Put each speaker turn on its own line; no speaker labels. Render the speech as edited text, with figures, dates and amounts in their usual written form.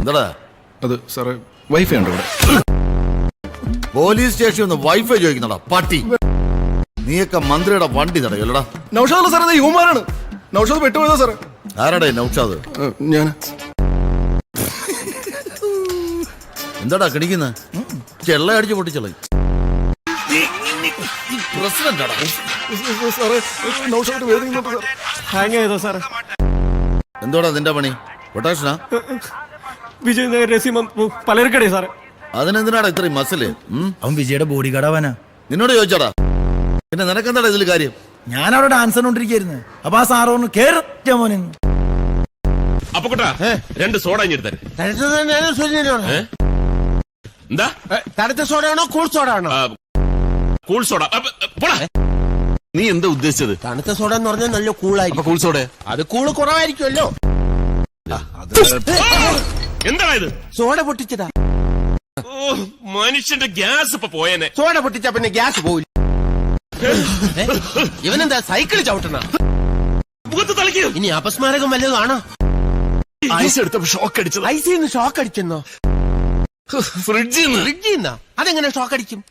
എന്താടാ
അത് സാറേ വൈഫൈ ഉണ്ട് ഇവിടെ.
പോലീസ് സ്റ്റേഷനിൽ നിന്ന് വൈഫൈ ചോദിക്കുന്നടാ പട്ടി. നീയൊക്കെ മന്ത്രിയുടെ വണ്ടി തടയല്ലടാ.
നൗഷാദ് സാറേ യുവമാരാണ്. നൗഷാദ് പെട്ടുപോയതാ സാറേ.
ആരാടേ നൗഷാദ്?
ഞാൻ
എന്താടാ കിണിക്കുന്നത്? ചെള്ള അടിച്ച് പൊട്ടിച്ചള പ്രസിഡന്റാടാ
സാറേ. നൗഷാദ് വേദനിക്കുന്നുണ്ട് സാർ.
ഹാങ് ചെയ്തോ സാറേ?
എന്തോടാ നിന്റെ പണി? പൊട്ടാഷനാ?
വിജയ് രസീമ പലർക്കടേ സാറേ.
അതിനെന്തിനാടാ ഇത്രയും മസില്?
അവൻ വിജയുടെ ബോഡി ഗാർഡാവാനാ.
നിന്നോട് ചോദിച്ചാടാ. പിന്നെ നിനക്കെന്താടാ ഇതിൽ കാര്യം?
ഞാൻ അവിടെ ഡാൻസ് കണ്ടോണ്ടിരിക്കുന്നു. അപ്പൊ ആ സാറ് പറഞ്ഞു കേറ മോനെ.
അപ്പൊ കൂട്ടാ 2 സോഡ എന്താ
തണുത്ത സോഡ ആണോ കൂൾ സോഡ ആണോ?
Cool soda. നീ എന്താ ഉദ്ദേശിച്ചത്?
തണുത്ത സോഡ എന്ന് പറഞ്ഞാൽ നല്ല കൂളായിരിക്കും.
കൂൾ സോഡ
അത് കൂള് കുറവായിരിക്കുമല്ലോ.
എന്താടാ ഇത്?
സോഡ പൊട്ടിച്ചതാ.
ഓ മനുഷ്യന്റെ ഗ്യാസ് ഇപ്പൊ പോയേനെ.
സോഡ പൊട്ടിച്ചാ പിന്നെ ഗ്യാസ് പോവില്ല. ഇവനെന്താ സൈക്കിൾ ചവിട്ടണ?
മുഖത്ത് തളിക്കൂ.
ഇനി അപസ്മാരകം വല്ലതും ആണോ?
ഐസ് എടുത്തപ്പോ ഷോക്ക് അടിച്ചത്.
ഐസിന്ന് ഷോക്ക് അടിച്ചെന്നോ?
ഫ്രിഡ്ജിൽ നിന്ന്.
ഫ്രിഡ്ജിൽ നിന്നാ? അതെങ്ങനെ ഷോക്ക് അടിക്കും?